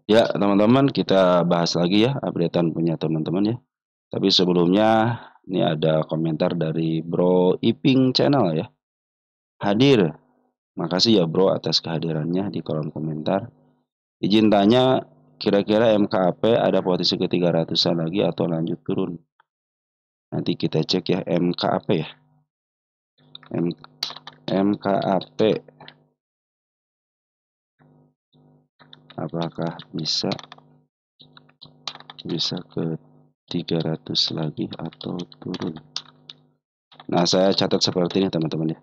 Ya, teman-teman, kita bahas lagi ya updatean punya teman-teman ya. Tapi sebelumnya, ini ada komentar dari Bro Iping Channel ya. Hadir. Makasih ya Bro atas kehadirannya di kolom komentar. Izin tanya, kira-kira MKAP ada potensi ke 300-an lagi atau lanjut turun? Nanti kita cek ya MKAP ya. M MKAP apakah bisa bisa ke 300 lagi atau turun? Nah, saya catat seperti ini teman-teman ya.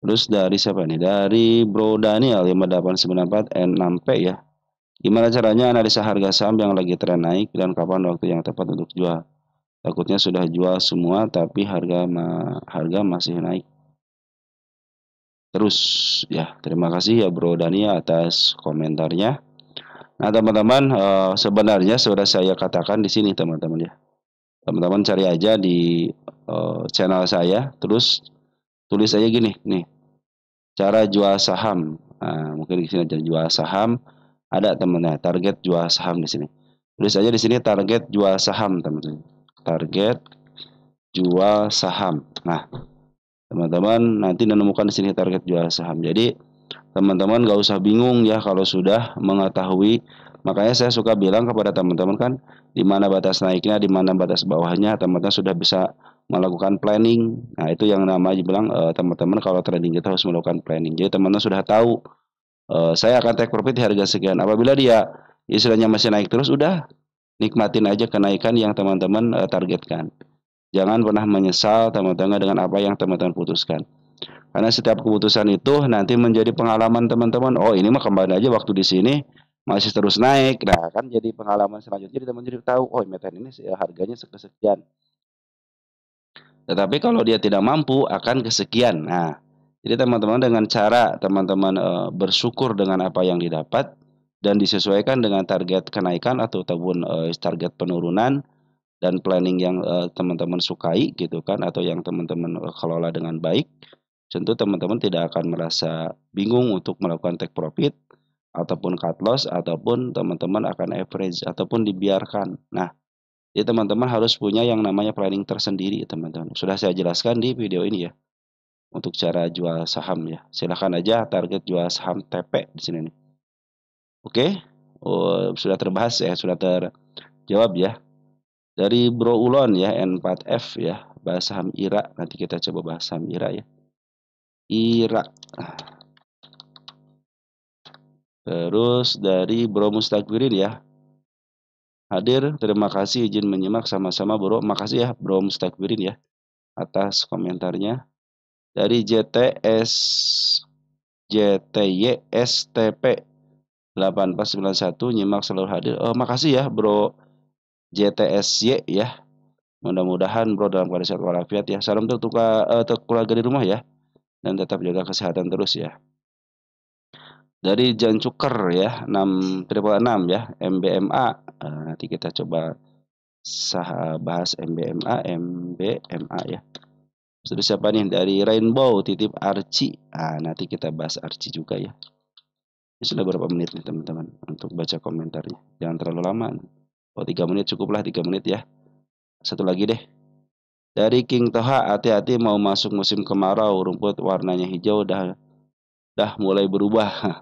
Terus dari siapa nih? Dari Bro Daniel 5894 N6P ya. Gimana caranya analisa harga saham yang lagi tren naik dan kapan waktu yang tepat untuk jual? Takutnya sudah jual semua tapi harga masih naik terus ya. Terima kasih ya Bro Daniel atas komentarnya. Nah, teman-teman, sebenarnya sudah saya katakan di sini teman-teman ya. Teman-teman cari aja di channel saya, terus tulis aja gini nih, cara jual saham. Nah, mungkin di sini ada jual saham, ada temennya target jual saham di sini. Tulis aja di sini target jual saham, teman-teman. Target jual saham. Nah, teman-teman nanti menemukan di sini target jual saham. Jadi, teman-teman gak usah bingung ya kalau sudah mengetahui. Makanya saya suka bilang kepada teman-teman kan, di mana batas naiknya, di mana batas bawahnya, teman-teman sudah bisa melakukan planning. Nah, itu yang namanya bilang teman-teman kalau trading kita harus melakukan planning. Jadi teman-teman sudah tahu saya akan take profit di harga sekian. Apabila dia istilahnya masih naik terus, udah nikmatin aja kenaikan yang teman-teman targetkan. Jangan pernah menyesal teman-teman dengan apa yang teman-teman putuskan. Karena setiap keputusan itu nanti menjadi pengalaman teman-teman. Oh, ini mah kembali aja waktu di sini masih terus naik. Nah, kan jadi pengalaman selanjutnya. Jadi teman-teman jadi tahu, oh meter ini harganya sekian. Tetapi kalau dia tidak mampu akan kesekian. Nah, jadi teman-teman dengan cara teman-teman bersyukur dengan apa yang didapat dan disesuaikan dengan target kenaikan ataupun target penurunan dan planning yang teman-teman sukai gitu kan, atau yang teman-teman kelola dengan baik, tentu teman-teman tidak akan merasa bingung untuk melakukan take profit ataupun cut loss ataupun teman-teman akan average ataupun dibiarkan. Nah, jadi teman-teman harus punya yang namanya planning tersendiri, teman-teman. Sudah saya jelaskan di video ini ya, untuk cara jual saham ya. Silahkan aja target jual saham TP di sini nih. Oke, oh, sudah terbahas ya, sudah terjawab ya. Dari Bro Ulon ya, N4F ya, bahas saham IRA. Nanti kita coba bahas saham IRA ya. IRA. Terus dari Bro Mustakbirin ya, hadir. Terima kasih izin menyimak sama-sama Bro. Makasih ya Bro Mustakbirin ya atas komentarnya. Dari JTS JTY STP 8491 nyimak selalu hadir. Oh, makasih ya Bro JTSY ya. Mudah-mudahan Bro dalam keadaan sehat walafiat ya. Salam untuk keluarga di rumah ya, dan tetap jaga kesehatan terus ya. Dari Jan Cuker ya, 6 6 ya, MBMA. Nanti kita coba bahas MBMA, MBMA ya. Sudah siapa nih? Dari Rainbow titip Archie. Nanti kita bahas Archie juga ya. Ini sudah berapa menit nih teman-teman untuk baca komentarnya. Jangan terlalu lama. Oh, 3 menit cukuplah, 3 menit ya. Satu lagi deh. Dari King Toha, hati-hati mau masuk musim kemarau, rumput warnanya hijau dah mulai berubah.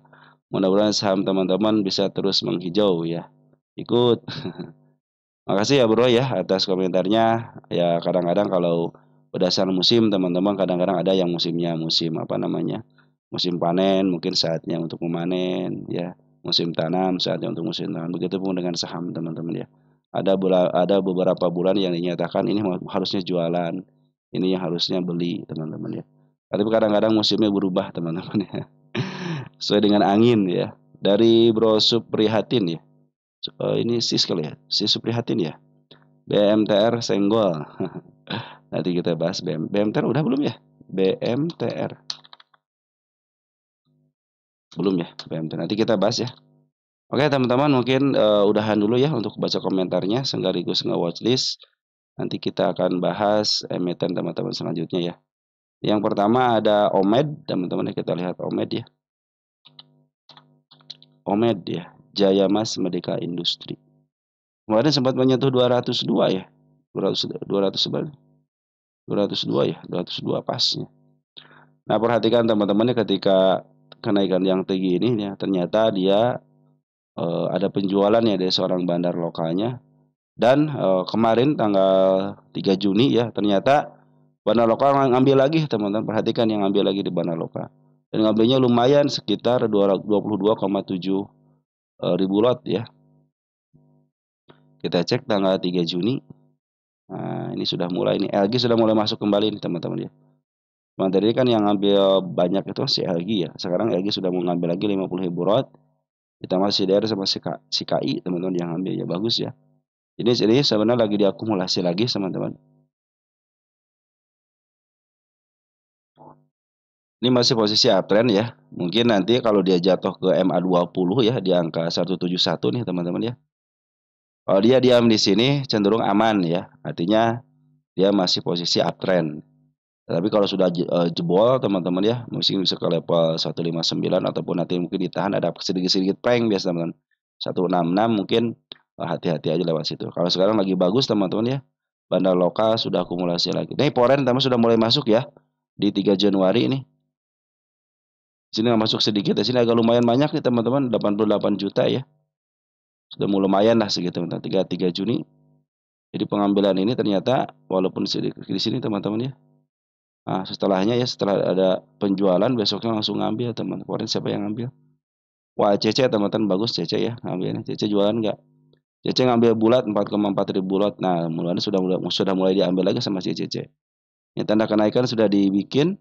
Mudah-mudahan saham teman-teman bisa terus menghijau ya. Ikut. Makasih ya Bro ya atas komentarnya. Ya kadang-kadang kalau berdasarkan musim teman-teman, kadang-kadang ada yang musimnya musim apa namanya? Musim panen, mungkin saatnya untuk memanen ya. Musim tanam, saatnya untuk musim tanam. Begitupun dengan saham teman-teman ya. Ada beberapa bulan yang dinyatakan ini harusnya jualan, ini yang harusnya beli teman-teman ya. Tapi kadang-kadang musimnya berubah teman-teman ya. Sesuai dengan angin ya. Dari Bro Suprihatin ya. Ini sis kali ya, sis Suprihatin ya. BMTR senggol. Nanti kita bahas BMTR udah belum ya? BMTR belum ya? BMTR nanti kita bahas ya. Oke teman-teman, mungkin udahan dulu ya untuk baca komentarnya sekaligus nge-watchlist. Nanti kita akan bahas emiten teman-teman selanjutnya ya. Yang pertama ada Omed, teman-teman, kita lihat Omed ya. Omed ya, Jaya Mas Merdeka Industri. Kemarin sempat menyentuh 202 ya. 200 sebentar. 202 ya, 202 pasnya. Nah, perhatikan teman-temannya ketika kenaikan yang tinggi ini ya, ternyata dia ada penjualannya dari seorang bandar lokalnya dan kemarin tanggal 3 Juni ya, ternyata bandar lokal ngambil lagi teman-teman, perhatikan yang ngambil lagi di bandar lokal. Dan ngambilnya lumayan sekitar 22,7 ribu lot ya. Kita cek tanggal 3 Juni. Nah, ini sudah mulai ini LG sudah mulai masuk kembali nih teman-teman ya. Cuma tadi kan yang ngambil banyak itu si LG ya. Sekarang LG sudah mau ngambil lagi 50 ribu lot. Ditambah si DR sama si KI teman-teman yang ngambil ya bagus ya. Ini sebenarnya lagi diakumulasi lagi teman-teman. Ini masih posisi uptrend ya. Mungkin nanti kalau dia jatuh ke MA20 ya di angka 171 nih teman-teman ya. Kalau dia diam di sini cenderung aman ya. Artinya dia masih posisi uptrend. Tapi kalau sudah jebol teman-teman ya, mungkin bisa ke level 159 ataupun nanti mungkin ditahan ada sedikit-sedikit prank biasa teman-teman. 166 mungkin hati-hati aja lewat situ. Kalau sekarang lagi bagus teman-teman ya. Bandar lokal sudah akumulasi lagi. Nih Poren teman sudah mulai masuk ya di 3 Januari ini. Sini masuk sedikit, di sini agak lumayan banyak nih teman-teman, 88 juta ya. Sudah mulai lumayan lah segitu teman-teman. 3 Juni. Jadi pengambilan ini ternyata walaupun sedikit di sini teman-teman ya. Nah, setelahnya ya setelah ada penjualan besoknya langsung ngambil teman. Kemarin siapa yang ngambil? Wah, Cece teman-teman bagus Cece ya ngambilnya. Cece jualan nggak? Cece ngambil bulat 4,4 ribu lot. Nah, mulanya sudah mulai diambil lagi sama si Cece. Ini tanda kenaikan sudah dibikin,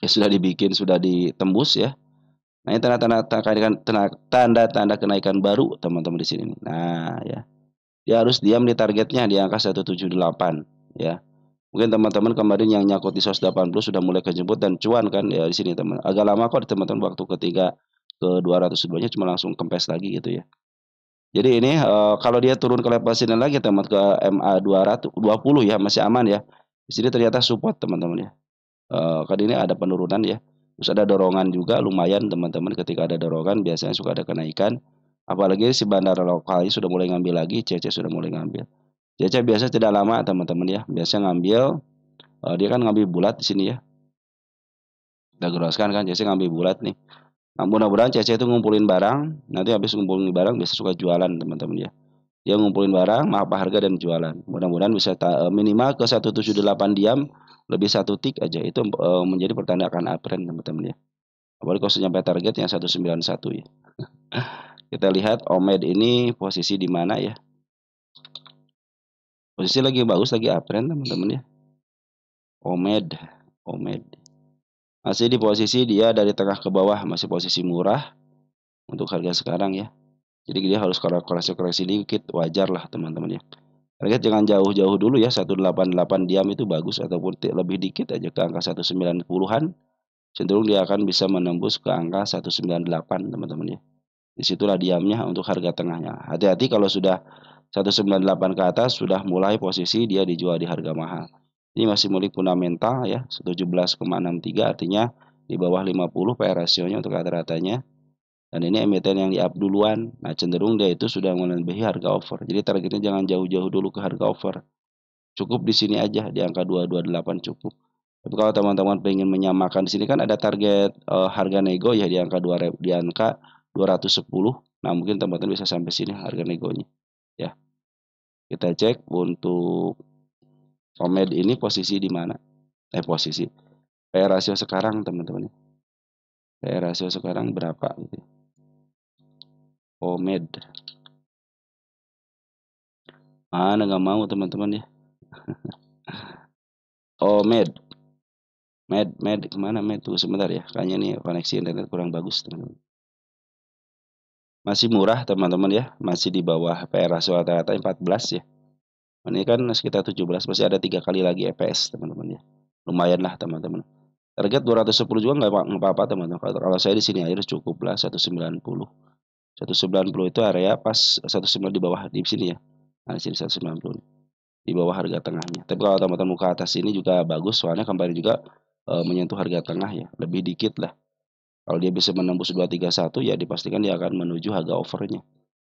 ya sudah dibikin, sudah ditembus ya. Nah, ini tanda-tanda kenaikan baru teman-teman di sini. Nah, ya. Dia harus diam di targetnya di angka 178 ya. Mungkin teman-teman kemarin yang nyangkut di 180 sudah mulai kejebut dan cuan kan ya di sini teman. Agak lama kok teman-teman waktu ketiga ke 202-nya cuma langsung kempes lagi gitu ya. Jadi ini kalau dia turun ke level sini lagi teman ke MA 220 ya masih aman ya. Di sini ternyata support teman-teman ya. Kan ini ada penurunan ya. Terus ada dorongan juga lumayan teman-teman, ketika ada dorongan biasanya suka ada kenaikan. Apalagi si bandara lokalnya sudah mulai ngambil lagi, CC sudah mulai ngambil. CC biasa tidak lama teman-teman ya. Biasanya ngambil dia kan ngambil bulat di sini ya. Kita geroskan kan CC ngambil bulat nih. Nah, mudah-mudahan CC itu ngumpulin barang, nanti habis ngumpulin barang biasa suka jualan teman-teman ya. Dia ngumpulin barang, maaf harga dan jualan. Mudah-mudahan bisa minimal ke 178 diam, lebih satu tik aja itu menjadi pertanda akan uptrend teman-teman ya. Apalagi kalau sampai target yang 191 ya. Kita lihat Omed ini posisi di mana ya? Posisi lagi bagus, lagi uptrend teman-teman ya. Omed. Masih di posisi dia dari tengah ke bawah, masih posisi murah untuk harga sekarang ya. Jadi dia harus koreksi-koreksi dikit, wajar lah teman-teman ya. Target jangan jauh-jauh dulu ya, 188 diam itu bagus ataupun lebih dikit aja ke angka 190-an. Cenderung dia akan bisa menembus ke angka 198 teman-teman ya. Disitulah diamnya untuk harga tengahnya. Hati-hati kalau sudah 198 ke atas sudah mulai posisi dia dijual di harga mahal. Ini masih milik fundamental ya, 17,63 artinya di bawah 50 PR rasionya untuk rata-ratanya. Dan ini emiten yang di-up duluan. Nah, cenderung dia itu sudah melebihi harga over. Jadi targetnya jangan jauh-jauh dulu ke harga over. Cukup di sini aja di angka 228 cukup. Tapi kalau teman-teman pengen menyamakan di sini kan ada target harga nego ya di angka 210. Nah, mungkin teman-teman bisa sampai sini harga negonya. Ya. Kita cek untuk Omed ini posisi di mana? Posisi. PR rasio sekarang teman-teman. PR rasio sekarang berapa gitu. Omed. Mana nggak mau teman-teman ya. Med kemana Med? Tunggu sebentar ya. Kayaknya nih koneksi internet kurang bagus teman-teman. Masih murah teman-teman ya. Masih di bawah PR rasio rata-rata 14 ya. Ini kan sekitar 17. Masih ada 3 kali lagi EPS teman-teman ya. Lumayan lah teman-teman. Target 210 juga nggak apa-apa teman-teman. Kalau saya di sini aja cukup lah 190. 190 itu area pas 19 di bawah di sini ya. Nah, di sini 190 di bawah harga tengahnya. Tapi kalau teman-teman ke atas ini juga bagus soalnya kembali juga menyentuh harga tengah ya, lebih dikit lah. Kalau dia bisa menembus 231 ya dipastikan dia akan menuju harga overnya.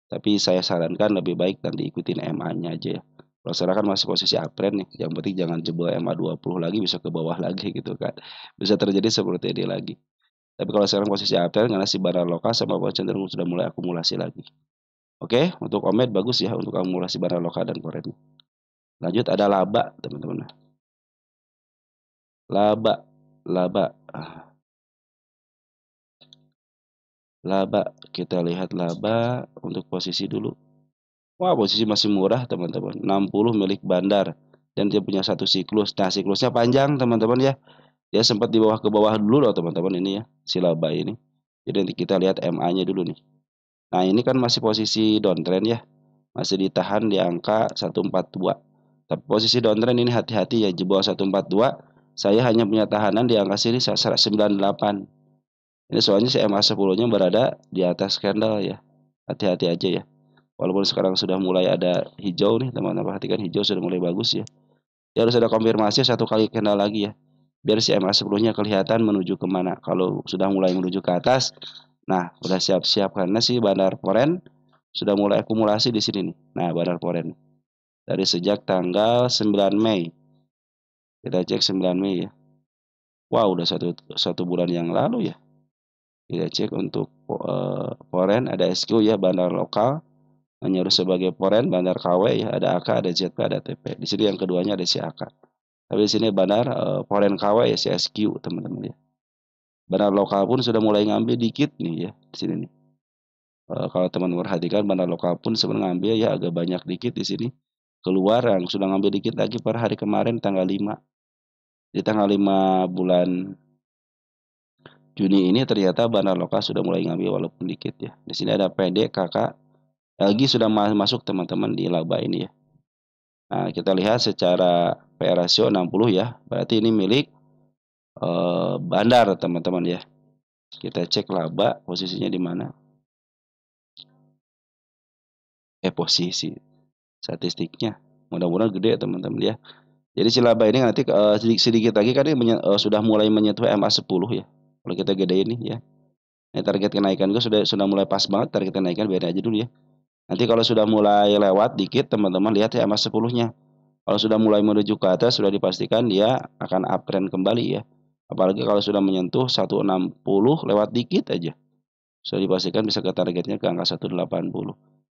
Tapi saya sarankan lebih baik nanti ikutin MA-nya aja ya. Kalau sekarang kan masih posisi uptrend nih, yang penting jangan jebol MA 20 lagi bisa ke bawah lagi gitu kan. Bisa terjadi seperti ini lagi. Tapi kalau sekarang posisi uptrend karena si barang lokal sama bawah cenderung sudah mulai akumulasi lagi. Oke, untuk Omed bagus ya untuk akumulasi barang lokal dan koren. Lanjut ada laba, teman-teman. Laba, laba, laba. Kita lihat laba untuk posisi dulu. Wah, posisi masih murah, teman-teman. 60 milik Bandar dan dia punya satu siklus. Nah, siklusnya panjang, teman-teman ya. Dia sempat di bawah ke bawah dulu loh, teman-teman ini ya, si laba ini. Jadi nanti kita lihat MA-nya dulu nih. Nah, ini kan masih posisi downtrend ya. Masih ditahan di angka 142. Tapi posisi downtrend ini hati-hati ya, di bawah 142. Saya hanya punya tahanan di angka sini 98. Ini soalnya si MA 10-nya berada di atas candle ya. Hati-hati aja ya. Walaupun sekarang sudah mulai ada hijau nih, teman-teman perhatikan hijau sudah mulai bagus ya. Ya harus ada konfirmasi satu kali candle lagi ya. Biar si MA 10-nya kelihatan menuju kemana. Kalau sudah mulai menuju ke atas, nah udah siap-siap karena si Bandar Poren sudah mulai akumulasi di sini nih. Nah, Bandar Poren dari sejak tanggal 9 Mei. Kita cek 9 Mei ya. Wow, udah satu bulan yang lalu ya. Kita cek untuk Poren ada SQ ya, bandar lokal. Hanya sebagai Poren, bandar KW ya, ada AK, ada ZP, ada TP. Di sini yang keduanya ada si AK. Tapi di sini bandar Poren KW ya, si SQ teman-teman ya. Bandar lokal pun sudah mulai ngambil dikit nih ya di sini nih. Kalau teman-teman perhatikan bandar lokal pun sebenarnya ngambil ya agak banyak dikit di sini. Keluar yang sudah ngambil dikit lagi per hari kemarin tanggal 5. Di tanggal 5 bulan Juni ini ternyata bandar lokal sudah mulai ngambil walaupun dikit ya. Di sini ada PD, KK, LG sudah masuk teman-teman di laba ini ya. Nah, kita lihat secara PR ratio 60 ya. Berarti ini milik bandar teman-teman ya. Kita cek laba posisinya di mana. Posisi statistiknya. Mudah-mudahan gede teman-teman ya. Jadi si laba ini nanti sedikit lagi kan ini sudah mulai menyentuh MA 10 ya. Kalau kita gede ini ya. Ini target kenaikan gue sudah mulai pas banget target kenaikan biar aja dulu ya. Nanti kalau sudah mulai lewat dikit teman-teman lihat ya MA 10-nya. Kalau sudah mulai menuju ke atas sudah dipastikan dia akan uptrend kembali ya. Apalagi kalau sudah menyentuh 160 lewat dikit aja. Sudah dipastikan bisa ke targetnya ke angka 180.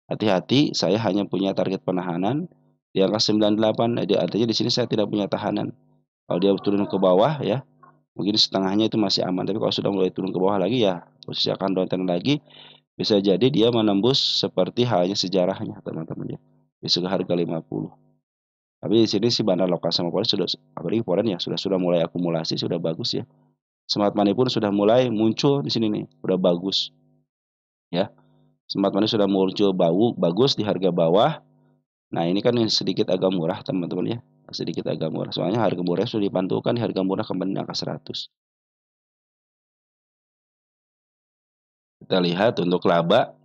Hati-hati, saya hanya punya target penahanan di angka 98. Jadi artinya di sini saya tidak punya tahanan. Kalau dia turun ke bawah ya, mungkin setengahnya itu masih aman. Tapi kalau sudah mulai turun ke bawah lagi ya, posisi akan downtrend lagi. Bisa jadi dia menembus seperti halnya sejarahnya teman-teman ya. Bisa ke harga 50. Tapi di sini si bandar lokal sama Poren sudah, apalagi Poren ya sudah mulai akumulasi, sudah bagus ya. Smart money pun sudah mulai muncul di sini nih, udah bagus ya. Smart money sudah muncul bagus di harga bawah. Nah ini kan yang sedikit agak murah teman-teman ya, sedikit agak murah. Soalnya harga murah sudah dipantulkan di harga murah kembali angka 100. Kita lihat untuk laba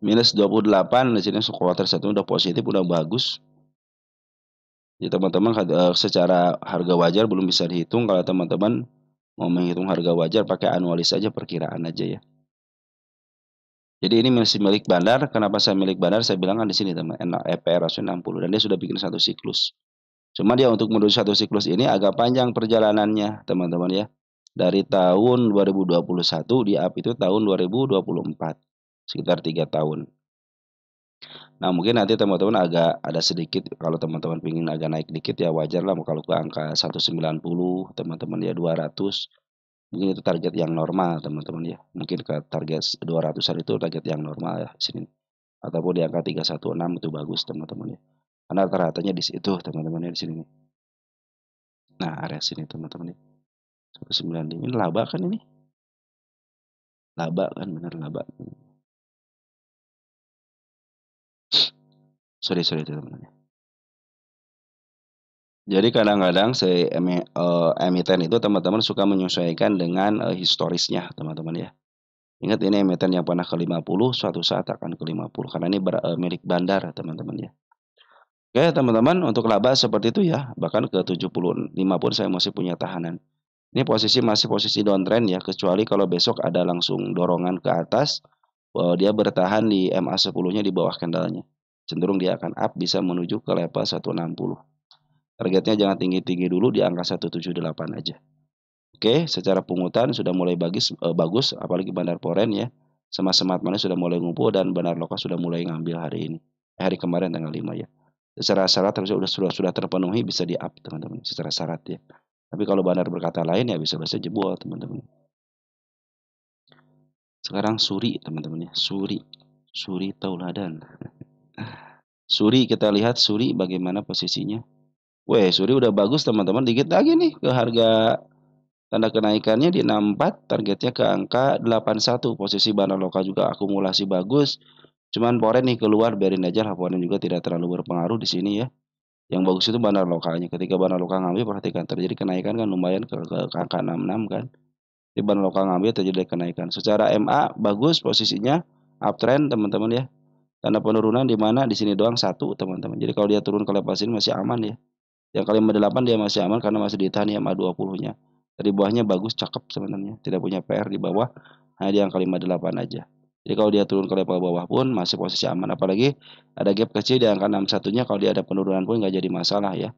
minus 28 di sini kuartal satu udah positif, udah bagus. Jadi teman-teman secara harga wajar belum bisa dihitung. Kalau teman-teman mau menghitung harga wajar pakai anualis saja, perkiraan aja ya. Jadi ini masih milik bandar. Kenapa saya milik bandar? Saya bilang kan di sini teman, EPR ratio 60 dan dia sudah bikin satu siklus. Cuma dia untuk menuju satu siklus ini agak panjang perjalanannya, teman-teman ya. Dari tahun 2021 di up itu tahun 2024. Sekitar 3 tahun. Nah, mungkin nanti teman-teman agak ada sedikit kalau teman-teman ingin agak naik dikit ya wajar lah kalau ke angka 190 teman-teman ya 200. Mungkin itu target yang normal teman-teman ya. Mungkin ke target 200-an itu target yang normal ya sini. Ataupun di angka 316 itu bagus teman-teman ya. Karena rata-ratanya di situ teman-teman ya di sini. Nah, area sini teman-teman ya. 195 ini laba kan ini? Laba kan benar laba. Sorry teman-teman. Jadi kadang-kadang emiten itu teman-teman suka menyesuaikan dengan historisnya teman-teman ya. Ingat ini emiten yang pernah ke 50 suatu saat akan ke 50 karena ini milik bandar teman-teman ya. Oke teman-teman untuk laba seperti itu ya. Bahkan ke 75 pun saya masih punya tahanan. Ini posisi masih posisi downtrend ya, kecuali kalau besok ada langsung dorongan ke atas, dia bertahan di MA10-nya di bawah candlenya. Cenderung dia akan up bisa menuju ke level 160. Targetnya jangan tinggi-tinggi dulu di angka 178 aja. Oke, secara pungutan sudah mulai bagus, apalagi Bandar Poren ya. Semat-semat mana sudah mulai ngumpul dan Bandar Lokal sudah mulai ngambil hari ini. Hari kemarin tanggal 5 ya. Secara syarat harusnya sudah terpenuhi bisa di up teman-teman secara syarat ya. Tapi kalau Bandar berkata lain ya bisa jebol teman-teman. Sekarang Suri teman-teman ya, Suri Tauladan. Suri kita lihat Suri bagaimana posisinya. Weh, Suri udah bagus teman-teman, dikit lagi nih ke harga tanda kenaikannya di 64, targetnya ke angka 81. Posisi Bandar Lokal juga akumulasi bagus. Cuman Poren nih keluar, biarin aja lah, Poren juga tidak terlalu berpengaruh di sini ya. Yang bagus itu Bandar Lokalnya. Ketika Bandar Lokal ngambil, perhatikan terjadi kenaikan kan lumayan ke angka 66 kan. Di Bandar Lokal ngambil terjadi kenaikan. Secara MA bagus posisinya, uptrend teman-teman ya. Tanda penurunan di mana di sini doang satu teman-teman. Jadi kalau dia turun ke level sini masih aman ya. Yang kali 8 dia masih aman karena masih ditahan di MA20-nya. Dari bawahnya bagus, cakep sebenarnya. Tidak punya PR di bawah, hanya di angka 58 aja. Jadi kalau dia turun ke level bawah pun masih posisi aman. Apalagi ada gap kecil di angka 61-nya, kalau dia ada penurunan pun nggak jadi masalah ya.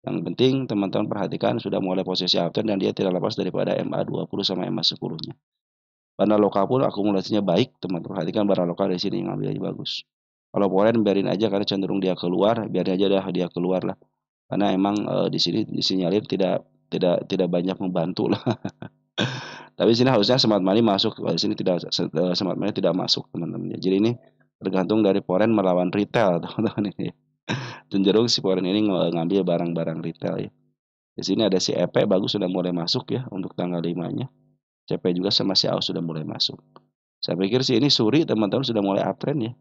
Yang penting teman-teman perhatikan sudah mulai posisi uptrend dan dia tidak lepas daripada MA20 sama MA10-nya. Barang lokal pun akumulasinya baik, teman-teman perhatikan barang lokal di sini yang ngambilnya bagus. Kalau Polen biarin aja karena cenderung dia keluar, biarin aja dah dia keluar lah. Karena emang di sini disinyalir tidak banyak membantu lah. Tapi sini harusnya smart money masuk, di sini tidak smart money tidak masuk teman-teman. Jadi ini tergantung dari Poren melawan retail teman-teman ini. Cenderung si Poren ini ngambil barang-barang retail ya. Di sini ada si EP bagus sudah mulai masuk ya untuk tanggal 5-nya. CP juga sama si AUS sudah mulai masuk. Saya pikir sih ini Suri teman-teman sudah mulai uptrend ya.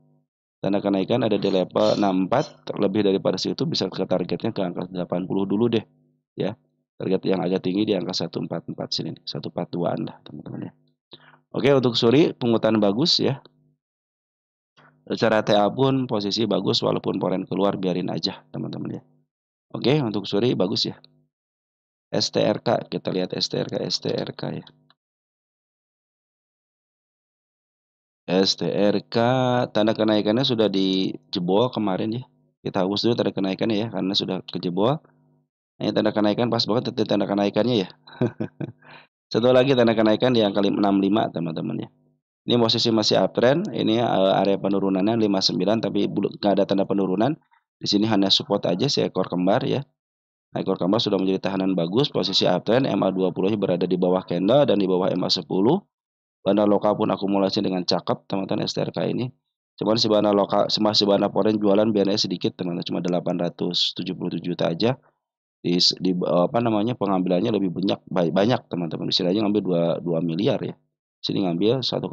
Tanda kenaikan ada di level 64, lebih daripada situ bisa ke targetnya ke angka 80 dulu deh ya. Target yang agak tinggi di angka 144 sini, 142-an lah teman-teman ya. Oke, untuk Suri pungutan bagus ya. Secara TA pun posisi bagus walaupun Poren keluar biarin aja teman-teman ya. Oke, untuk Suri bagus ya. STRK kita lihat STRK ya. STRK tanda kenaikannya sudah dijebol kemarin ya. Kita hapus dulu tanda kenaikannya ya karena sudah kejebol. Ini tanda kenaikan pas banget tanda kenaikannya ya. Satu lagi tanda kenaikan di angka 65 teman-teman ya. Ini posisi masih uptrend, ini area penurunannya 59 tapi nggak ada tanda penurunan. Di sini hanya support aja si ekor kembar ya. Ekor kembar sudah menjadi tahanan bagus, posisi uptrend, MA20-nya berada di bawah candle dan di bawah MA10. Bandar lokal pun akumulasi dengan cakep teman-teman STRK ini. Cuman si bandar lokal, si bandar Poren jualan biarnya sedikit teman-teman, cuma 877 juta aja. Di apa namanya pengambilannya lebih banyak teman-teman. Di sini aja ngambil 2 miliar ya. Sini ngambil 1,9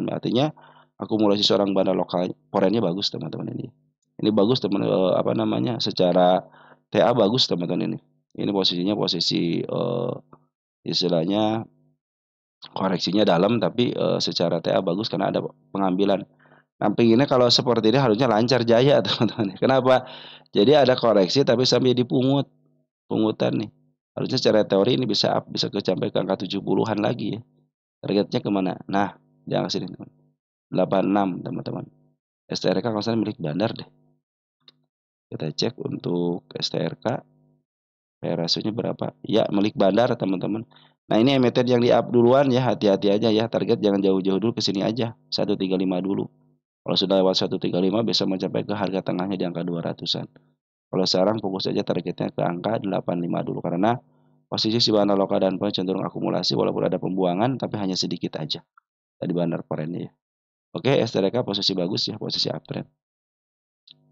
artinya akumulasi seorang bandar lokal Porennya bagus teman-teman ini. Ini bagus teman apa namanya secara TA bagus teman-teman ini. Ini posisinya posisi istilahnya koreksinya dalam tapi secara TA bagus karena ada pengambilan. Nampinginnya kalau seperti ini harusnya lancar jaya teman-teman. Kenapa? Jadi ada koreksi tapi sambil pungutan nih. Harusnya secara teori ini bisa up, bisa sampai ke angka 70-an lagi ya. Targetnya kemana? Nah, di angka sini teman. 86 teman-teman. STRK kalau saya milik Bandar deh. Kita cek untuk STRK. Rasionya berapa? Ya, milik Bandar teman-teman. Nah, ini emiten yang di-up duluan ya, hati-hati aja ya. Target jangan jauh-jauh dulu ke sini aja. 135 dulu. Kalau sudah lewat 135 bisa mencapai ke harga tengahnya di angka 200-an. Kalau sekarang fokus aja targetnya ke angka 85 dulu karena posisi si Bandar Lokal dan Poren cenderung akumulasi walaupun ada pembuangan tapi hanya sedikit aja dari Bandar Porennya ya. Oke, STRK posisi bagus ya, posisi uptrend.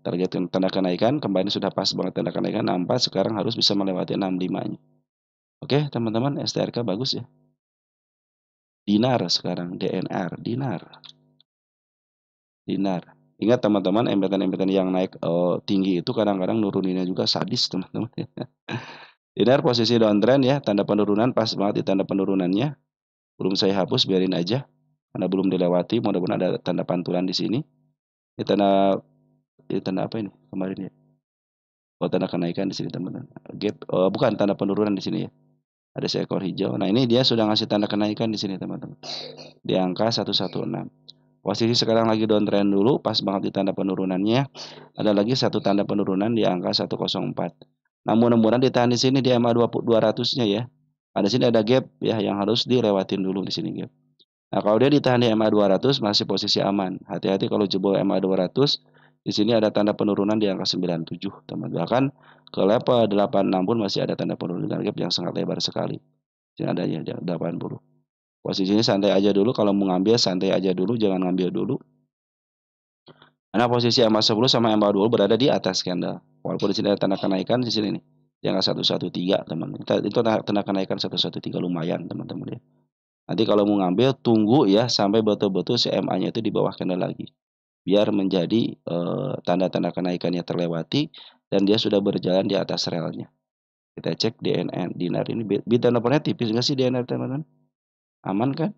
Target tanda kenaikan kembali sudah pas banget tanda kenaikan 64 sekarang harus bisa melewati 65-nya. Oke, teman-teman, STRK bagus ya. Dinar sekarang DNR, Dinar. Ingat teman-teman, emiten-emiten yang naik tinggi itu kadang-kadang nuruninnya juga sadis, teman-teman. Dinar posisi downtrend ya, tanda penurunan pas banget di tanda penurunannya. Belum saya hapus, biarin aja. Karena belum dilewati, mudah-mudahan ada tanda pantulan di sini. Ini tanda apa ini kemarin ya? Oh, tanda kenaikan di sini teman-teman. Gap, bukan tanda penurunan di sini ya. Ada seekor hijau. Nah, ini dia sudah ngasih tanda kenaikan di sini, teman-teman. Di angka 116. Posisi sekarang lagi downtrend dulu, pas banget di tanda penurunannya. Ada lagi satu tanda penurunan di angka 104. Nah, mudah-mudahan ditahan di sini di EMA 200-nya ya. Ada sini ada gap ya yang harus dilewatin dulu di sini gap. Nah, kalau dia ditahan di EMA 200 masih posisi aman. Hati-hati kalau jebol EMA 200, di sini ada tanda penurunan di angka 97, teman. Bahkan ke level 86 pun masih ada tanda penurunan gap yang sangat lebar sekali. Sini ada ya 80. Posisinya santai aja dulu, kalau mau ngambil santai aja dulu, jangan ngambil dulu. Karena posisi EMA 10 sama EMA 20 berada di atas candle. Walaupun di sini ada tanda kenaikan di sini nih. Di angka 113, teman. Itu tanda kenaikan 113 lumayan, teman-teman ya. Nanti kalau mau ngambil tunggu ya sampai betul-betul si MA-nya itu di bawah candle lagi. Biar menjadi tanda-tanda kenaikannya terlewati dan dia sudah berjalan di atas relnya. Kita cek DNR dinar ini bid dan opennya tipis nggak sih DNR, teman-teman? Aman kan?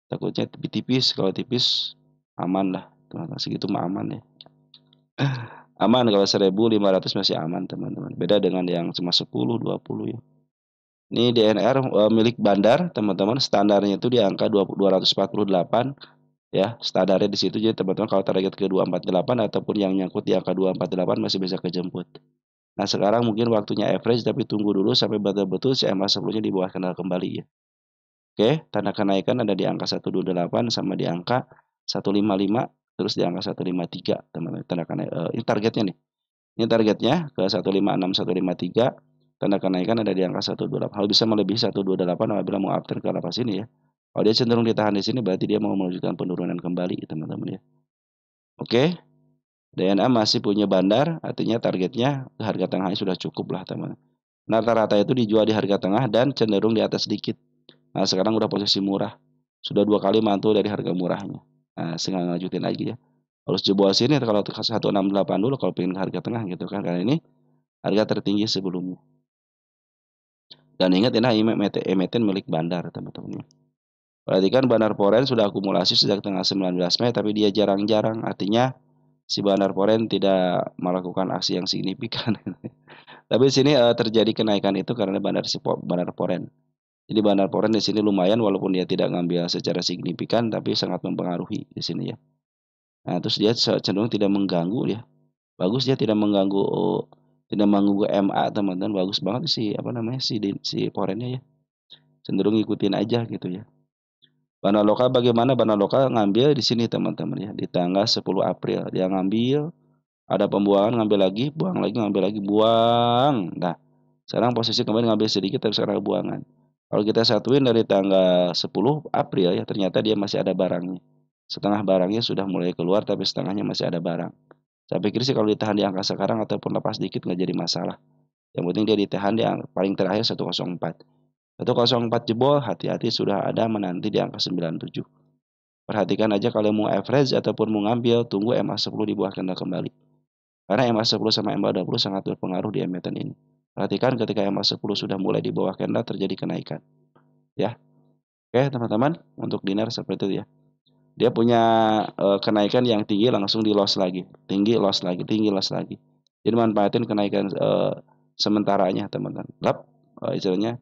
Takutnya tipis, kalau tipis aman lah. Teman-teman, segitu mah aman ya. Aman kalau 1.500 masih aman, teman-teman. Beda dengan yang cuma 10, 20 ya. Ini DNR milik bandar, teman-teman. Standarnya itu di angka 248 ya. Standarnya di situ, jadi teman-teman kalau target ke 248 ataupun yang nyangkut di angka 248 masih bisa kejemput. Nah, sekarang mungkin waktunya average tapi tunggu dulu sampai betul-betul si EMA 10-nya di bawah kenal kembali ya. Oke, tanda kenaikan ada di angka 128 sama di angka 155 terus di angka 153, teman-teman. Tanda kenaikan ini targetnya nih. Ini targetnya ke 156 153. Tanda kenaikan ada di angka 128. Kalau bisa melebihi 128 apabila mau uptrend ke arah sini ya. Kalau dia cenderung ditahan di sini berarti dia mau melanjutkan penurunan kembali, teman-teman ya. Oke. DNA masih punya bandar, artinya targetnya harga tengahnya sudah cukup lah, teman. Nah, rata-rata itu dijual di harga tengah dan cenderung di atas sedikit. Nah, sekarang udah posisi murah. Sudah 2 kali mantul dari harga murahnya. Nah, sehingga lanjutin lagi ya. Harus jebol sini kalau 168 dulu kalau pengen harga tengah gitu kan. Karena ini harga tertinggi sebelumnya. Dan ingat ini emiten milik bandar, teman-teman. Perhatikan bandar Foreign sudah akumulasi sejak tanggal 19 Mei tapi dia jarang-jarang. Artinya si bandar Foreign tidak melakukan aksi yang signifikan. Tapi di sini terjadi kenaikan itu karena bandar Foreign. Jadi bandar Foreign di sini lumayan walaupun dia tidak ngambil secara signifikan tapi sangat mempengaruhi di sini ya. Nah, terus dia cenderung tidak mengganggu ya. Bagus dia tidak mengganggu MA, teman-teman. Bagus banget sih apa namanya si Foreign-nya ya. Cenderung ngikutin aja gitu ya. Bandar lokal bagaimana? Bandar lokal ngambil di sini, teman-teman ya. Di tanggal 10 April dia ngambil, ada pembuangan, ngambil lagi, buang lagi, ngambil lagi, buang. Nah, sekarang posisi kemarin ngambil sedikit tapi sekarang buangan. Kalau kita satuin dari tanggal 10 April ya, ternyata dia masih ada barangnya. Setengah barangnya sudah mulai keluar tapi setengahnya masih ada barang. Saya pikir sih kalau ditahan di angka sekarang ataupun lepas dikit nggak jadi masalah. Yang penting dia ditahan di angka paling terakhir 104. 104 jebol, hati-hati sudah ada menanti di angka 97. Perhatikan aja kalau mau average ataupun mau ngambil, tunggu EMA 10 di bawah candle kembali. Karena EMA 10 sama EMA 20 sangat berpengaruh di emiten ini. Perhatikan ketika EMA 10 sudah mulai di bawah candle terjadi kenaikan. Ya. Oke, teman-teman, untuk dinar seperti itu ya. Dia punya kenaikan yang tinggi langsung di loss lagi. Tinggi loss lagi, tinggi loss lagi. Jadi manfaatin kenaikan sementaranya, teman-teman. Istilahnya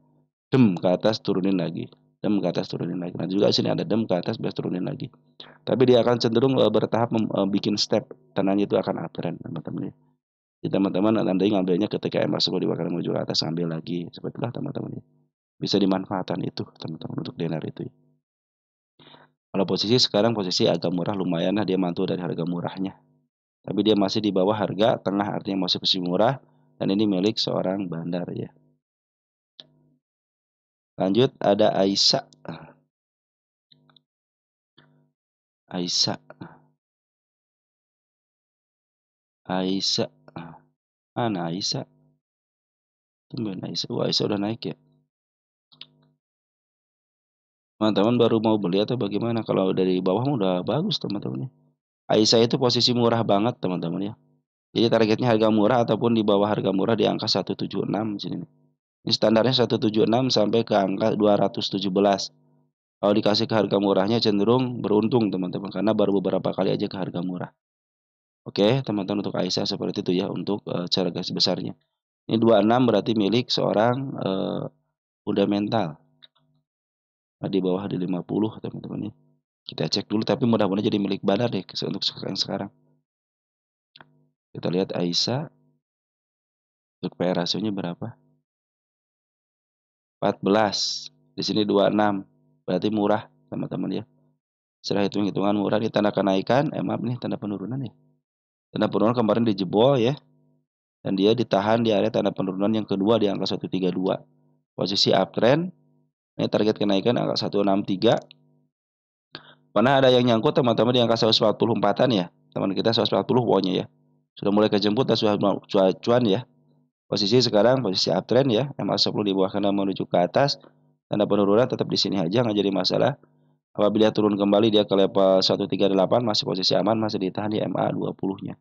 dem ke atas turunin lagi. Dem ke atas turunin lagi. Nah, juga sini ada dem ke atas biar turunin lagi. Tapi dia akan cenderung bertahap bikin step. Tandanya itu akan uptrend, teman-teman ya. Jadi teman-teman nanti ngambilnya ketika EMA 10 dibakar menuju ke atas, ambil lagi. Seperti itulah, teman-teman ya. Bisa dimanfaatkan itu, teman-teman, untuk dinar itu ya. Kalau posisi sekarang posisi agak murah, lumayan lah dia mantul dari harga murahnya. Tapi dia masih di bawah harga tengah, artinya masih posisi murah. Dan ini milik seorang bandar ya. Lanjut ada Aisyah. Aisyah. Aisyah. Mana Aisyah? Tumben Aisyah. Wah, Aisyah udah naik ya. Teman-teman baru mau beli atau bagaimana? Kalau dari bawah udah bagus, teman-teman ya. Aisyah itu posisi murah banget, teman-teman ya. Jadi targetnya harga murah ataupun di bawah harga murah di angka 176 sini. Ini standarnya 176 sampai ke angka 217. Kalau dikasih ke harga murahnya cenderung beruntung, teman-teman, karena baru beberapa kali aja ke harga murah. Oke, teman-teman, untuk Aisyah seperti itu ya untuk cara garis besarnya. Ini 26 berarti milik seorang fundamental. Nah, di bawah di 50 teman-teman ya. Kita cek dulu tapi mudah-mudahan jadi milik Bandar deh untuk yang sekarang. Kita lihat Aisyah untuk PR rasionya berapa? 14. Di sini 26. Berarti murah teman-teman ya. Setelah hitung-hitungan murah di tanda kenaikan, maaf nih tanda penurunan ya. Tanda penurunan kemarin dijebol ya. Dan dia ditahan di area tanda penurunan yang kedua di angka 132. Posisi uptrend, ini target kenaikan angka 163. Mana ada yang nyangkut teman-teman di angka 144-an ya. Teman kita 140 pokoknya ya. Sudah mulai kejemput dan sudah cuan ya. Posisi sekarang posisi uptrend ya. MA10 di bawah kanan menuju ke atas. Tanda penurunan tetap di sini aja nggak jadi masalah. Apabila turun kembali dia ke level 138 masih posisi aman, masih ditahan di MA20-nya.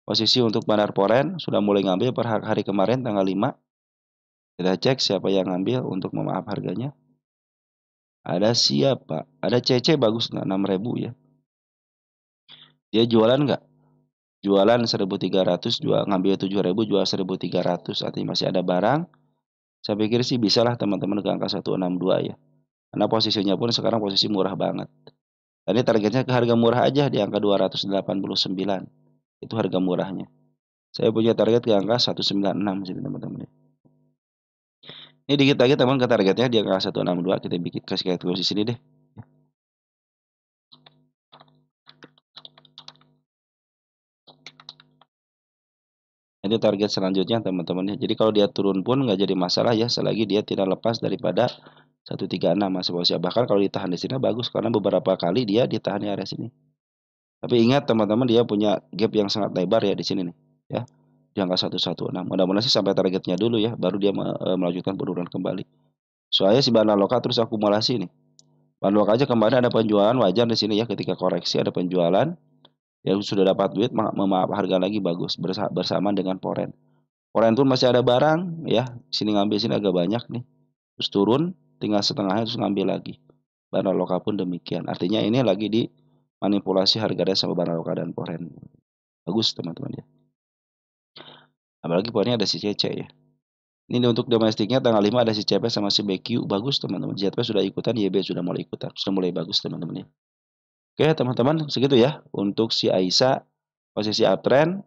Posisi untuk Bandar Poren sudah mulai ngambil per hari kemarin tanggal 5. Kita cek siapa yang ngambil untuk memaaf harganya. Ada siapa? Ada CC bagus nggak 6.000 ya. Dia jualan nggak? Jualan 1.300, jual ngambil 7.000, jual 1.300. Artinya masih ada barang. Saya pikir sih bisalah teman-teman ke angka 162 ya. Karena posisinya pun sekarang posisi murah banget. Dan ini targetnya ke harga murah aja di angka 289. Itu harga murahnya. Saya punya target ke angka 196 sini teman-teman. Ini dikit lagi teman ke targetnya di angka 162. Kita bikin kasih kalkulasi sini deh. Itu target selanjutnya teman-teman. Jadi kalau dia turun pun nggak jadi masalah ya, selagi dia tidak lepas daripada 136 masih posisi. Bahkan kalau ditahan di sini bagus karena beberapa kali dia ditahan di area sini. Tapi ingat teman-teman dia punya gap yang sangat lebar ya di sini nih, ya. Di angka 116. Mudah-mudahan sih sampai targetnya dulu ya, baru dia melanjutkan penurunan kembali. Soalnya si bahan loka terus akumulasi nih. Bahan loka aja kemarin ada penjualan wajar di sini ya, ketika koreksi ada penjualan. Ya sudah dapat duit, memaaf harga lagi bagus bersamaan dengan Poren. Poren pun masih ada barang ya, sini ngambil sini agak banyak nih. Terus turun, tinggal setengahnya terus ngambil lagi. Barang lokal pun demikian. Artinya ini lagi di manipulasi harga dasar sama barang lokal dan Poren. Bagus teman-teman ya. Apalagi poinnya ada si CC ya. Ini untuk domestiknya tanggal 5 ada si CP sama si BQ. Bagus teman-teman. JP sudah ikutan, YB sudah mulai ikutan. Sudah mulai bagus teman-teman ya. Oke teman-teman segitu ya. Untuk si Aisyah posisi uptrend.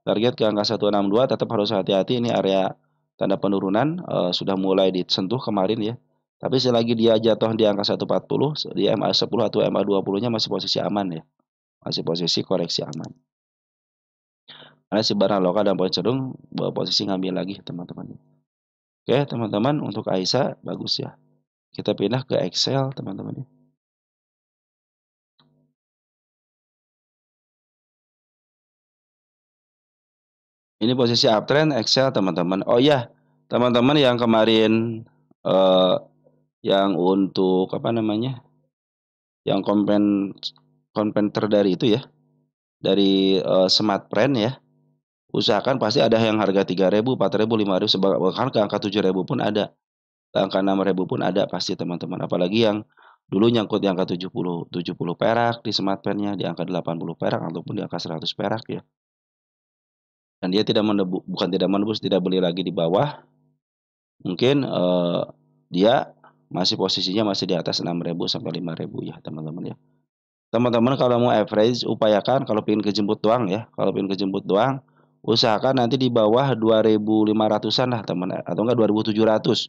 Target ke angka 162 tetap harus hati-hati. Ini area tanda penurunan sudah mulai disentuh kemarin ya. Tapi selagi dia jatuh di angka 140, di MA10 atau MA20-nya masih posisi aman ya. Masih posisi koreksi aman. Karena si barang lokal dan poin cenderung posisi ngambil lagi teman-teman. Oke teman-teman untuk Aisyah bagus ya. Kita pindah ke Excel teman-teman. Ini posisi uptrend Excel teman-teman. Oh ya teman-teman yang kemarin eh, yang untuk apa namanya? Yang konventer dari itu ya. Dari Smart Brand ya. Usahakan pasti ada yang harga 3.000, 4.000, 5.000, bahkan ke angka 7.000 pun ada. Ke angka 6.000 pun ada pasti teman-teman. Apalagi yang dulu nyangkut di angka 70 perak di Smart Brand-nya, di angka 80 perak ataupun di angka 100 perak ya. Dan dia tidak menebus, bukan tidak menebus, tidak beli lagi di bawah. Mungkin dia masih posisinya masih di atas 6.000 sampai 5.000 ya teman-teman ya. Teman-teman kalau mau average upayakan kalau ingin kejemput doang ya. Kalau ingin kejemput doang usahakan nanti di bawah 2.500-an lah teman atau enggak 2.700.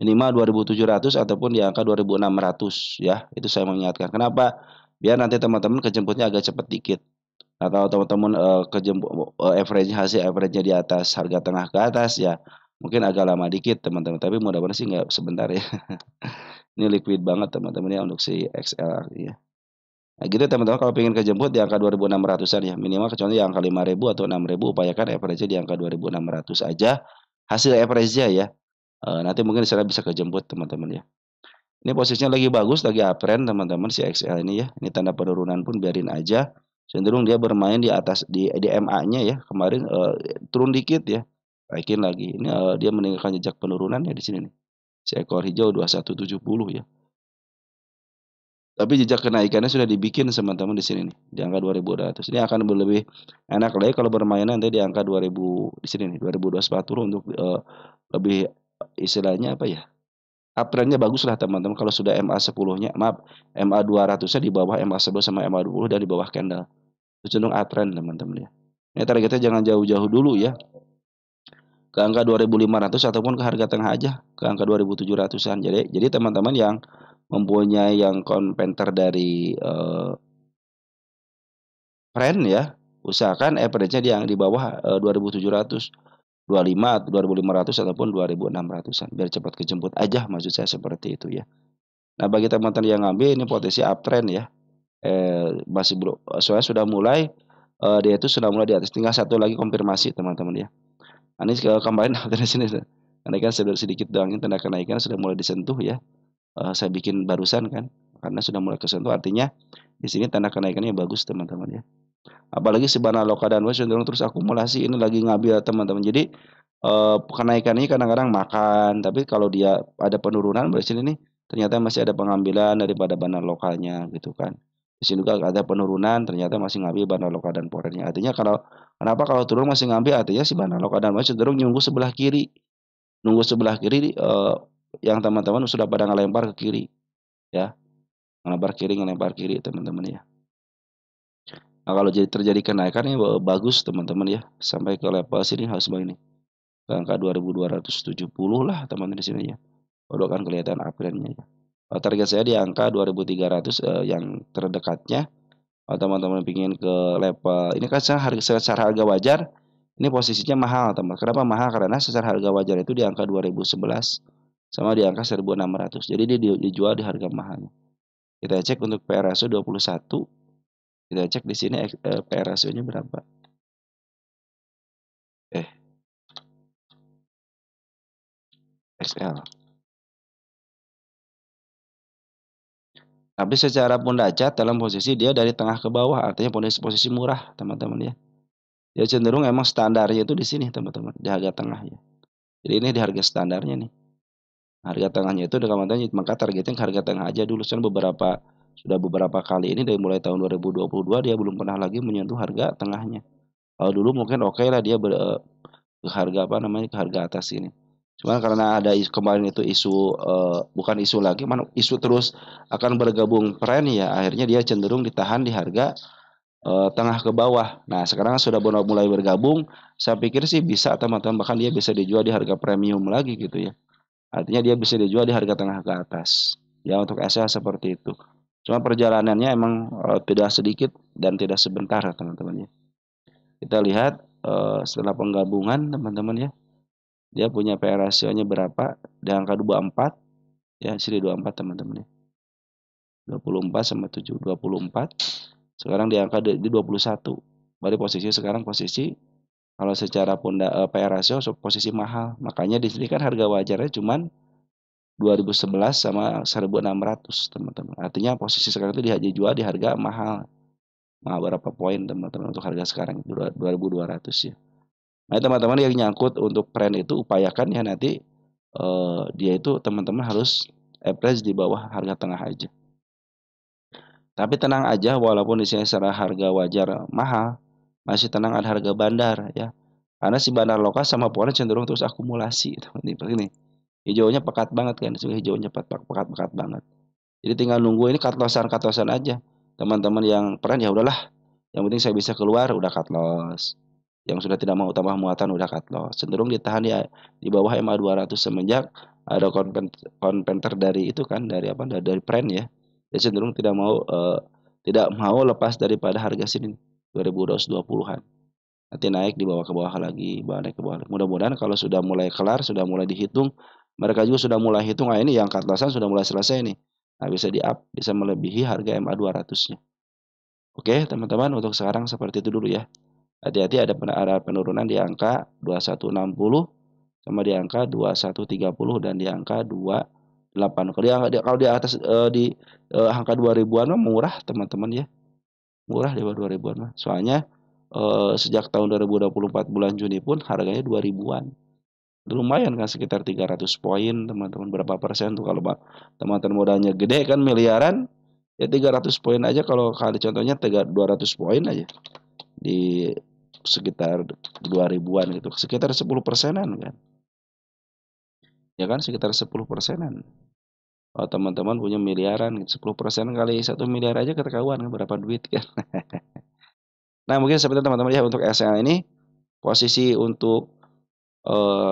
Minimal 2.700 ataupun di angka 2.600 ya. Itu saya mengingatkan. Kenapa? Biar nanti teman-teman kejemputnya agak cepat dikit. Atau teman-teman kejemput average hasil average-nya di atas harga tengah ke atas ya. Mungkin agak lama dikit teman-teman, tapi mudah-mudahan sih nggak sebentar ya. Ini liquid banget teman-teman ya untuk si XLR ya. Nah, gitu teman-teman kalau pengen kejemput di angka 2.600-an ya. Minimal kecuali di angka 5.000 atau 6.000 upayakan average-nya di angka 2.600 aja. Hasil average-nya ya. Nanti mungkin di bisa kejemput teman-teman ya. Ini posisinya lagi bagus, lagi uptrend teman-teman si XL ini ya. Ini tanda penurunan pun biarin aja. Cenderung dia bermain di atas di MA-nya ya. Kemarin turun dikit ya. Naikin lagi. Ini dia meninggalkan jejak penurunan ya di sini nih. Si ekor hijau 2170 ya. Tapi jejak kenaikannya sudah dibikin teman-teman di sini nih, di angka 2.200. Ini akan lebih enak lagi kalau bermain nanti di angka 2000 di sini nih, 2024 turun untuk lebih istilahnya apa ya? Uptrend-nya bagus lah teman-teman kalau sudah MA10-nya, maaf, MA200-nya di bawah MA11 sama MA20 dan di bawah candle. Itu cenderung uptrend teman-teman ya. Ini targetnya jangan jauh-jauh dulu ya. Ke angka 2.500 ataupun ke harga tengah aja, ke angka 2.700-an. Jadi teman-teman yang mempunyai yang konventer dari trend ya, usahakan average-nya di bawah 2.700, 25, 2.500 ataupun 2.600-an biar cepat kejemput aja maksud saya seperti itu ya. Nah, bagi teman-teman yang ngambil ini potensi uptrend ya. Masih bro, soalnya sudah mulai dia itu sudah mulai di atas. Tinggal satu lagi konfirmasi teman-teman ya. Nah, ini kemarin dari sini kenaikan sedikit doang, tanda kenaikan sudah mulai disentuh ya. Saya bikin barusan kan karena sudah mulai kesentuh artinya di sini tanda kenaikannya bagus teman-teman ya. Apalagi si Bana Loka dan West cenderung terus akumulasi ini lagi ngambil teman-teman. Jadi kenaikan ini kadang-kadang makan, tapi kalau dia ada penurunan di sini nih ternyata masih ada pengambilan daripada Bana lokalnya gitu kan. Di sini juga ada penurunan, ternyata masih ngambil Bana lokal dan porennya. Artinya kalau turun masih ngambil artinya si Bana lokal dan West cenderung nunggu sebelah kiri. Nunggu sebelah kiri yang teman-teman sudah pada ngelempar ke kiri ya. Ngelempar kiri teman-teman ya. Nah, kalau terjadi kenaikan ya bagus teman-teman ya, sampai ke level sini harus begini. Ke angka 2.270 lah teman-teman di sini ya. Baru akan kelihatan uptrend-nya ya. Target saya di angka 2.300 yang terdekatnya. Kalau teman-teman ingin ke level ini kan secara harga wajar ini posisinya mahal teman. Kenapa mahal? Karena secara harga wajar itu di angka 2011 sama di angka 1.600. Jadi dia dijual di harga mahal. Kita cek untuk PR ratio 21. Kita cek di sini PR ratio-nya berapa? XL. Tapi secara pundacat dalam posisi dia dari tengah ke bawah, artinya posisi murah, teman-teman ya. Dia cenderung emang standarnya itu di sini, teman-teman, di harga tengah ya. Jadi ini di harga standarnya nih. Harga tengahnya itu teman-teman, maka targetnya ke harga tengah aja dulu. Sudah beberapa kali ini dari mulai tahun 2022 dia belum pernah lagi menyentuh harga tengahnya. Kalau dulu mungkin oke lah dia ke harga apa namanya ke harga atas ini. Cuma karena ada kemarin itu isu bukan isu lagi, mana isu terus akan bergabung tren ya, akhirnya dia cenderung ditahan di harga tengah ke bawah. Nah, sekarang sudah mulai bergabung, saya pikir sih bisa teman-teman, bahkan dia bisa dijual di harga premium lagi gitu ya. Artinya dia bisa dijual di harga tengah ke atas. Ya untuk SL seperti itu. Cuma perjalanannya emang tidak sedikit dan tidak sebentar teman-teman ya. Kita lihat setelah penggabungan teman-teman ya. Dia punya PR rasionya berapa? Di angka 24 ya, sini 24 teman-teman ya. 24 sama 7, 24. Sekarang di angka di 21. Berarti posisi sekarang kalau secara PR rasio posisi mahal. Makanya di sini kan harga wajarnya cuman 2011 sama 1.600 teman-teman. Artinya posisi sekarang itu dijual di harga mahal. Mahal berapa poin teman-teman untuk harga sekarang 2.200 ya. Nah teman-teman yang nyangkut untuk trend itu upayakan ya nanti dia itu teman-teman harus average di bawah harga tengah aja. Tapi tenang aja walaupun di sini secara harga wajar mahal, masih tenang ada harga bandar ya. Karena si bandar lokal sama pola cenderung terus akumulasi teman-teman ini. Hijaunya pekat banget kan, hijaunya pekat banget. Jadi tinggal nunggu ini cut lossan aja. Teman-teman yang peran ya udahlah. Yang penting saya bisa keluar udah cut loss. Yang sudah tidak mau tambah muatan udah cut loss. Cenderung ditahan ya di bawah MA200 semenjak ada konventer dari itu kan dari apa dari brand ya. Dia cenderung tidak mau lepas daripada harga sini 2220-an. Nanti naik di bawah ke bawah lagi, naik ke bawah. Mudah-mudahan kalau sudah mulai kelar, sudah mulai dihitung, mereka juga sudah mulai hitung, nah ini yang cut lossan sudah mulai selesai nih. Nah, bisa di-up, bisa melebihi harga MA200-nya. Oke, teman-teman, untuk sekarang seperti itu dulu ya. Hati-hati ada penurunan di angka 2160 sama di angka 2130 dan di angka 28. Kalau di atas angka 2000-an mah murah, teman-teman ya. Murah di bawah 2000-an mah. Soalnya sejak tahun 2024 bulan Juni pun harganya 2000-an. Lumayan kan sekitar 300 poin teman-teman. Berapa persen tuh kalau teman-teman modalnya gede kan miliaran. Ya 300 poin aja kalau kali contohnya 200 poin aja di sekitar 2000-an gitu, sekitar 10%-an kan. Ya kan sekitar 10%-an. Kalau teman-teman punya miliaran, 10% kali 1 miliar aja ketahuan kan berapa duit kan. Nah, mungkin seperti teman-teman ya untuk XL ini posisi untuk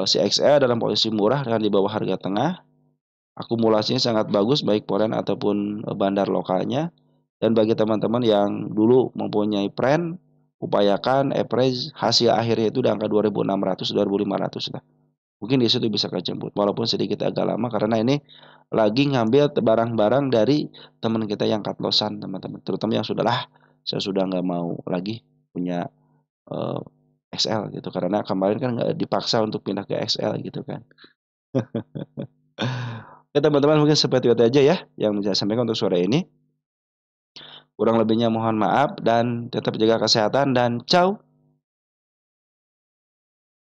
si XL dalam posisi murah dan di bawah harga tengah. Akumulasinya sangat bagus baik foreign ataupun bandar lokalnya. Dan bagi teman-teman yang dulu mempunyai prem, upayakan average hasil akhirnya itu di angka 2.600, 2.500 lah. Mungkin di situ bisa kejemput, walaupun sedikit agak lama karena ini lagi ngambil barang-barang dari teman kita yang cut lossan, teman-teman. Terutama yang sudahlah, saya sudah nggak mau lagi punya eh, XL gitu karena kemarin kan nggak dipaksa untuk pindah ke XL gitu kan. Oke teman-teman mungkin seperti itu aja ya yang bisa saya sampaikan untuk sore ini. Kurang lebihnya mohon maaf dan tetap jaga kesehatan dan ciao.